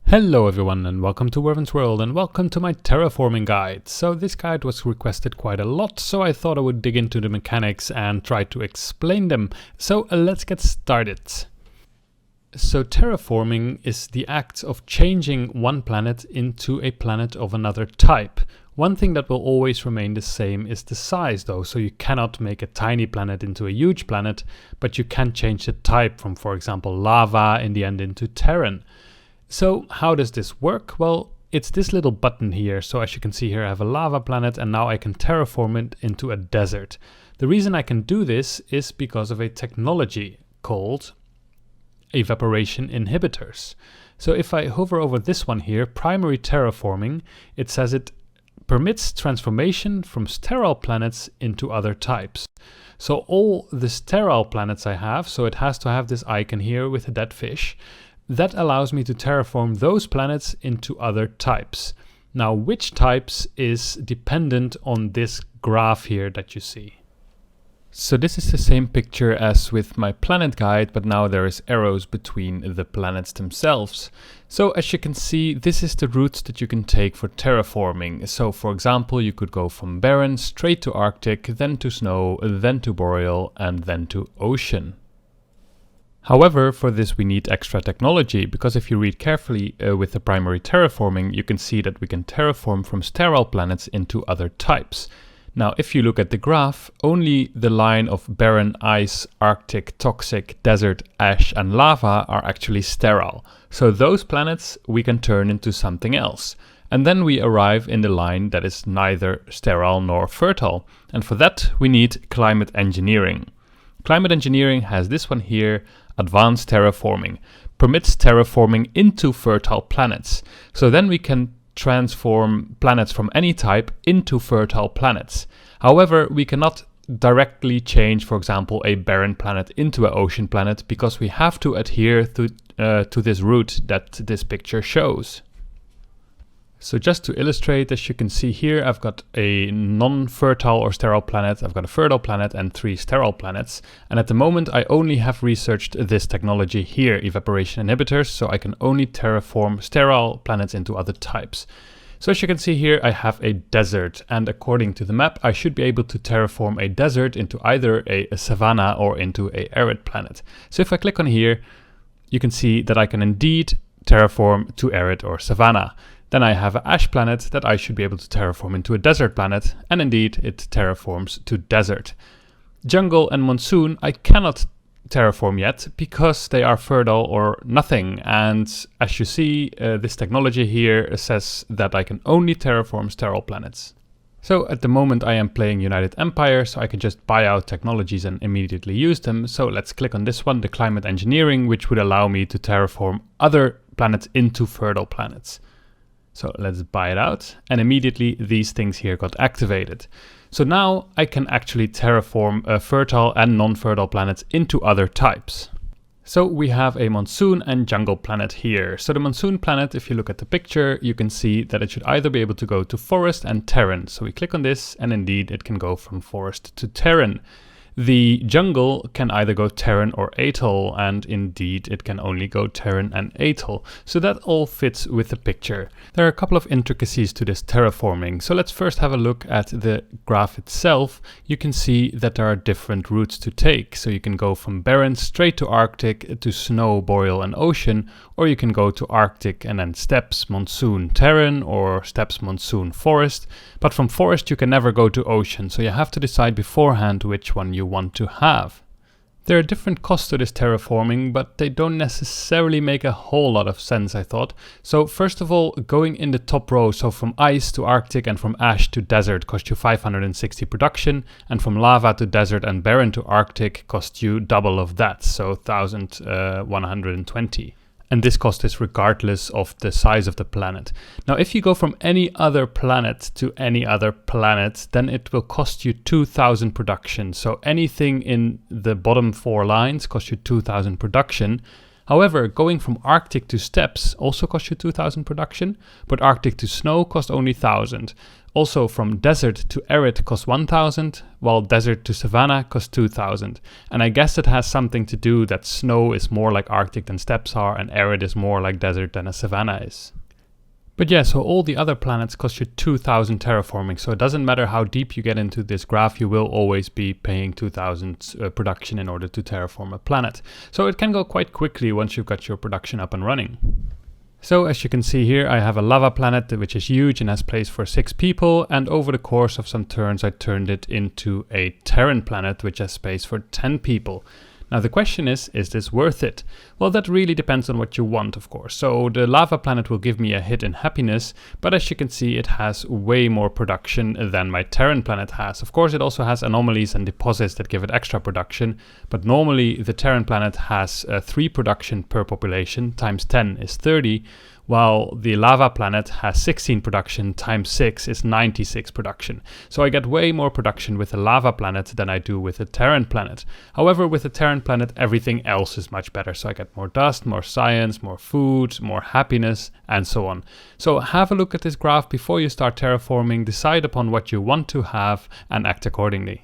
Hello everyone and welcome to Werven's World and welcome to my terraforming guide. So this guide was requested quite a lot, so I thought I would dig into the mechanics and try to explain them. So let's get started. So terraforming is the act of changing one planet into a planet of another type. One thing that will always remain the same is the size though, so you cannot make a tiny planet into a huge planet, but you can change the type from, for example, lava in the end into terran. So how does this work? Well, it's this little button here. So as you can see here, I have a lava planet and now I can terraform it into a desert. The reason I can do this is because of a technology called evaporation inhibitors. So if I hover over this one here, primary terraforming, it says it permits transformation from sterile planets into other types. So all the sterile planets I have, so it has to have this icon here with a dead fish. That allows me to terraform those planets into other types. Now, which types is dependent on this graph here that you see. So this is the same picture as with my planet guide, but now there is arrows between the planets themselves. So as you can see, this is the route that you can take for terraforming. So for example, you could go from barren straight to Arctic, then to snow, then to boreal, and then to ocean. However, for this we need extra technology, because if you read carefully with the primary terraforming, you can see that we can terraform from sterile planets into other types. Now, if you look at the graph, only the line of barren, ice, Arctic, toxic, desert, ash and lava are actually sterile. So those planets we can turn into something else. And then we arrive in the line that is neither sterile nor fertile. And for that we need climate engineering. Climate engineering has this one here, advanced terraforming, permits terraforming into fertile planets. So then we can transform planets from any type into fertile planets. However, we cannot directly change, for example, a barren planet into an ocean planet because we have to adhere to this route that this picture shows. So just to illustrate, as you can see here, I've got a non-fertile or sterile planet, I've got a fertile planet and 3 sterile planets. And at the moment I only have researched this technology here, evaporation inhibitors, so I can only terraform sterile planets into other types. So as you can see here, I have a desert, and according to the map, I should be able to terraform a desert into either a savanna or into an arid planet. So if I click on here, you can see that I can indeed terraform to arid or savanna. Then I have an ash planet that I should be able to terraform into a desert planet, and indeed it terraforms to desert. Jungle and monsoon I cannot terraform yet because they are fertile or nothing, and as you see this technology here says that I can only terraform sterile planets. So at the moment I am playing United Empire, so I can just buy out technologies and immediately use them. So let's click on this one, the climate engineering, which would allow me to terraform other planets into fertile planets. So let's buy it out, and immediately these things here got activated. So now I can actually terraform fertile and non-fertile planets into other types. So we have a monsoon and jungle planet here. So the monsoon planet, if you look at the picture, you can see that it should either be able to go to forest and terran. So we click on this and indeed it can go from forest to terran. The jungle can either go terran or atoll, and indeed it can only go terran and atoll. So that all fits with the picture. There are a couple of intricacies to this terraforming. So let's first have a look at the graph itself. You can see that there are different routes to take. So you can go from barren straight to Arctic to snow, boreal and ocean, or you can go to Arctic and then steppes, monsoon, terran, or steppes, monsoon, forest. But from forest you can never go to ocean, so you have to decide beforehand which one you want to have. There are different costs to this terraforming, but they don't necessarily make a whole lot of sense, I thought. So first of all, going in the top row, so from ice to Arctic and from ash to desert cost you 560 production, and from lava to desert and barren to Arctic cost you double of that, so 1120. And this cost is regardless of the size of the planet. Now, if you go from any other planet to any other planet, then it will cost you 2000 production. So anything in the bottom 4 lines costs you 2000 production. However, going from Arctic to steppes also costs you 2,000 production, but Arctic to snow costs only 1,000. Also, from desert to arid costs 1,000, while desert to savanna costs 2,000. And I guess it has something to do that snow is more like Arctic than steppes are, and arid is more like desert than a savanna is. But yeah, so all the other planets cost you 2,000 terraforming, so it doesn't matter how deep you get into this graph, you will always be paying 2,000 production in order to terraform a planet. So it can go quite quickly once you've got your production up and running. So as you can see here, I have a lava planet which is huge and has place for 6 people, and over the course of some turns I turned it into a Terran planet which has space for 10 people. Now the question is this worth it? Well, that really depends on what you want, of course. So the lava planet will give me a hit in happiness, but as you can see it has way more production than my Terran planet has. Of course it also has anomalies and deposits that give it extra production, but normally the Terran planet has 3 production per population, times 10 is 30, while the lava planet has 16 production times 6 is 96 production. So I get way more production with a lava planet than I do with a Terran planet. However, with a Terran planet everything else is much better. So I get more dust, more science, more food, more happiness, and so on. So have a look at this graph before you start terraforming, decide upon what you want to have and act accordingly.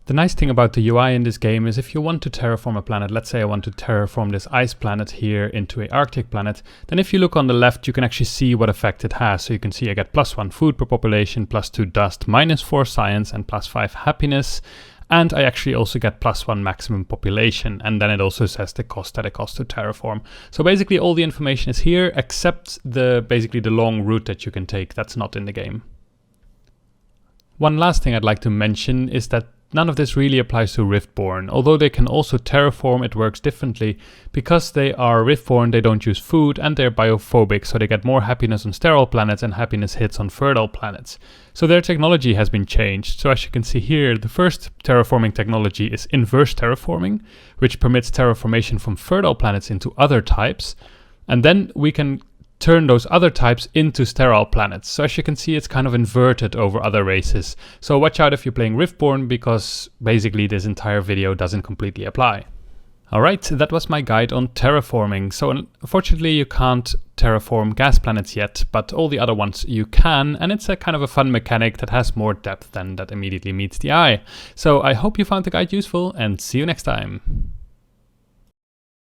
The nice thing about the UI in this game is if you want to terraform a planet, let's say I want to terraform this ice planet here into an Arctic planet, then if you look on the left you can actually see what effect it has. So you can see I get +1 food per population, +2 dust, -4 science and +5 happiness. And I actually also get +1 maximum population, and then it also says the cost that it costs to terraform. So basically all the information is here except basically the long route that you can take that's not in the game. One last thing I'd like to mention is that none of this really applies to Riftborne. Although they can also terraform, it works differently. Because they are Riftborne, they don't use food and they're biophobic, so they get more happiness on sterile planets and happiness hits on fertile planets. So their technology has been changed. So as you can see here, the first terraforming technology is inverse terraforming, which permits terraformation from fertile planets into other types. And then we can turn those other types into sterile planets. So as you can see, it's kind of inverted over other races. So watch out if you're playing Riftborne, because basically this entire video doesn't completely apply. Alright, that was my guide on terraforming. So unfortunately you can't terraform gas planets yet, but all the other ones you can, and it's a kind of a fun mechanic that has more depth than that immediately meets the eye. So I hope you found the guide useful, and see you next time.